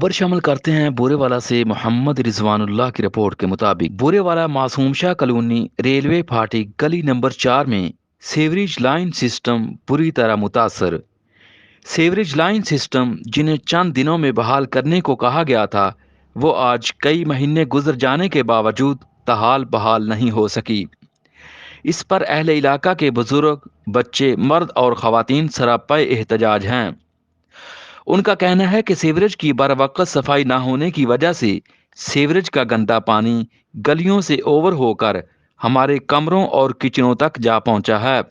खबर शामिल करते हैं बोरेवाला से। मोहम्मद रिजवानुल्लाह की रिपोर्ट के मुताबिक बोरेवाला मासूम शाह कॉलोनी रेलवे फाटक गली नंबर 4 में सीवरेज लाइन सिस्टम बुरी तरह मुतासर। सीवरेज लाइन सिस्टम जिन्हें चंद दिनों में बहाल करने को कहा गया था, वो आज कई महीने गुजर जाने के बावजूद ताहाल बहाल नहीं हो सकी। इस पर अहले इलाका के बुजुर्ग, बच्चे, मर्द और खवातीन सरापे एहतजाज हैं। उनका कहना है कि सीवरेज की बरवक्त सफाई न होने की वजह से सीवरेज का गंदा पानी गलियों से ओवर होकर हमारे कमरों और किचनों तक जा पहुंचा है,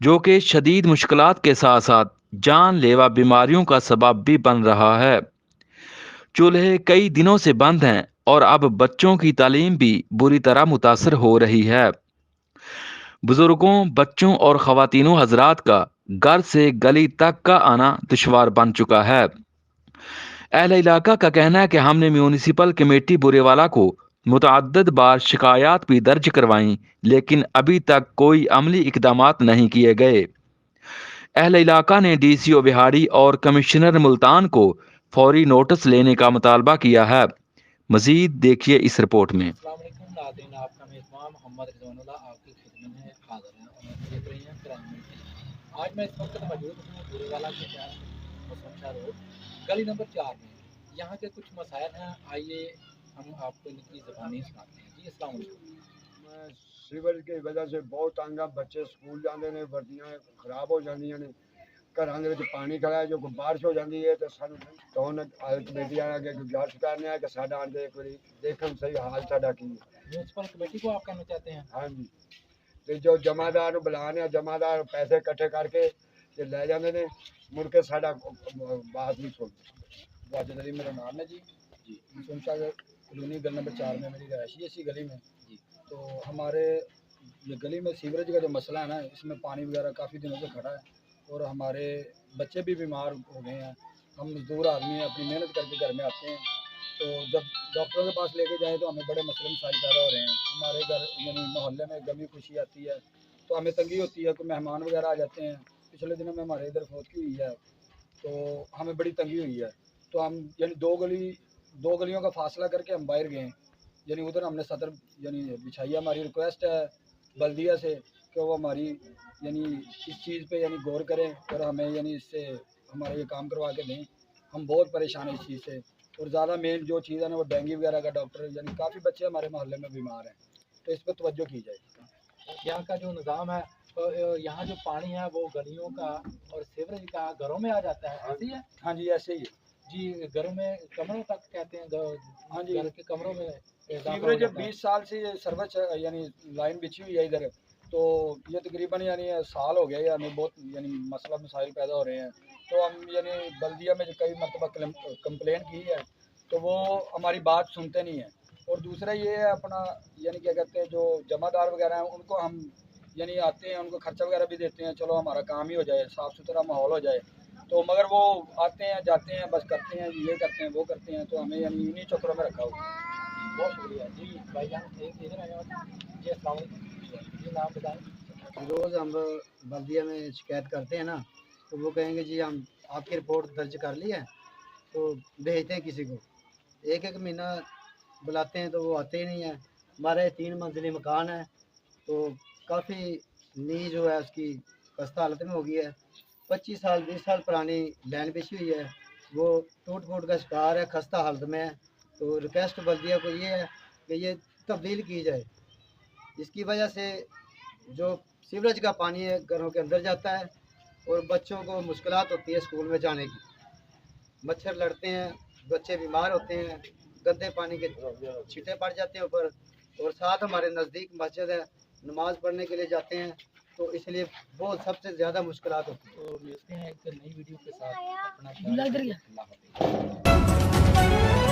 जो कि शदीद मुश्किलात के साथ साथ जानलेवा बीमारियों का सबब भी बन रहा है। चूल्हे कई दिनों से बंद हैं और अब बच्चों की तालीम भी बुरी तरह मुतासर हो रही है। बुजुर्गों, बच्चों और खवातीनों हजरात का घर से गली तक का आना दुश्वार बन चुका है। अहले इलाका का कहना है कि हमने म्यूनिसिपल कमेटी बुरेवाला को मुतअद्दिद बार शिकायत भी दर्ज करवाई, लेकिन अभी तक कोई अमली इकदामात नहीं किए गए। अहले इलाका ने डीसीओ बिहाड़ी और कमिश्नर मुल्तान को फौरी नोटिस लेने का मुतालबा किया है। मजीद देखिए इस रिपोर्ट में। अस्सलाम वालेकुम नाज़रीन, आपका मेज़बान मोहम्मद रिज़वानुल्लाह आपकी खिदमत में हाज़िर है और देख रही हैं क्राइम न्यूज़। आज मैं इस वक्त मौजूद हूँ बुरेवाला के मुसम्शा रोड गली नंबर 4 में। यहाँ के कुछ मसाइल हैं, आइए हम आपको इनकी ज़बानी सुनाते हैं। जी अस्सलाम वालेकुम। सीवर की वजह से बहुत तंग आ, बच्चे स्कूल जाते हैं, वर्दियाँ खराब हो जांदियां ने, घरां दे विच पानी खड़ा है, जो कोई बारिश हो जाती है तो सानू तो हुण कमेटी वालियां अगे गुजारिश करने हैं कि साडा आंदे एक बारी देखन सही हाल साडा की है। म्यूनसिपल कमेटी को आप कहना चाहते हैं? हाँ जी, तो जो जमादार नूं बुलाने आ, जमादार पैसे इकट्ठे करके ते लै जांदे ने, मुड़ के साडा बात नहीं सुनते। वाजिद अली मेरा नाम है जी। मुसम्शा कॉलोनी गली नंबर 4 में मेरी रहायशी इसी गली में जी। तो हमारे ये गली में सीवरेज का जो मसला है ना, इसमें पानी वगैरह काफ़ी दिनों से खड़ा है और हमारे बच्चे भी बीमार हो गए हैं। हम मजदूर आदमी हैं, अपनी मेहनत करके घर में आते हैं, तो जब डॉक्टरों के पास लेके जाएँ तो हमें बड़े मसले मसाइल पैदा हो रहे हैं। हमारे घर यानी मोहल्ले में गमी खुशी आती है तो हमें तंगी होती है, कोई मेहमान वगैरह आ जाते हैं। पिछले दिनों में हमारे इधर फौतगी हुई है तो हमें बड़ी तंगी हुई है, तो हम यानी दो गलियों का फासला करके हम बाहर गए, यानी उधर हमने सदर यानी बिछाई है। हमारी रिक्वेस्ट है बल्दिया से कि वो हमारी यानी इस चीज़ पे यानी गौर करें और हमें यानी इससे हमारा ये काम करवा के दें। हम बहुत परेशान हैं इस चीज़ से, और ज़्यादा मेन जो चीज़ है ना वो डेंगू वगैरह का डॉक्टर, यानी काफ़ी बच्चे हमारे मोहल्ले में बीमार हैं, तो इस पर तवज्जो की जाए। यहाँ का जो निज़ाम है, यहाँ जो पानी है वो गलियों का और सीवरेज का घरों में आ जाता है, ऐसे ही है? हाँ जी, ऐसे ही है जी। घरों में कमरों तक कहते हैं। हाँ जी, घर के कमरों में सीवरेज 20 साल से ये सर्विस यानी लाइन बिछी हुई है इधर, तो ये तकरीबन यानी साल हो गया, यानी बहुत यानी मसला मसाइल पैदा हो रहे हैं। तो हम यानी बल्दिया में कई मरतबा कंप्लेन की है तो वो हमारी बात सुनते नहीं है। और दूसरा ये है अपना यानी क्या कहते हैं, जो जमादार वगैरह हैं उनको हम यानी आते हैं, उनको खर्चा वगैरह भी देते हैं, चलो हमारा काम ही हो जाए, साफ़ सुथरा माहौल हो जाए, तो मगर वो आते हैं जाते हैं, बस करते हैं ये करते हैं वो करते हैं, तो हमें यानी इन्हीं चक्करों में रखा हुआ है। बहुत शुक्रिया जी भाईजान, इधर आए जी। अस्सलाम वालेकुम जी, नाम बताएं। रोज़ हम बल्दिया में शिकायत करते हैं ना, तो वो कहेंगे जी हम आपकी रिपोर्ट दर्ज कर ली है, तो भेजते हैं किसी को। एक एक महीना बुलाते हैं तो वो आते ही नहीं है। हमारे 3 मंजिली मकान है, तो काफ़ी नींव जो है उसकी खस्ता हालत में हो गई है। 25 साल 20 साल पुरानी लाइन बिछी हुई है, वो टूट फूट का शिकार है, खस्ता हालत में है। तो रिक्वेस्ट बल्दिया को ये है कि ये तब्दील की जाए। इसकी वजह से जो सीवरेज का पानी है घरों के अंदर जाता है और बच्चों को मुश्किलात होती है स्कूल में जाने की। मच्छर लड़ते हैं, बच्चे बीमार होते हैं, गंदे पानी के छींटे पड़ जाते हैं ऊपर। और साथ हमारे नज़दीक मस्जिद है, नमाज़ पढ़ने के लिए जाते हैं, तो इसलिए बहुत सबसे ज़्यादा मुश्किलात होती है। तो मिलते हैं एक नई वीडियो के साथ। अपना ख्याल रखिए। अल्लाह हाफ़िज़।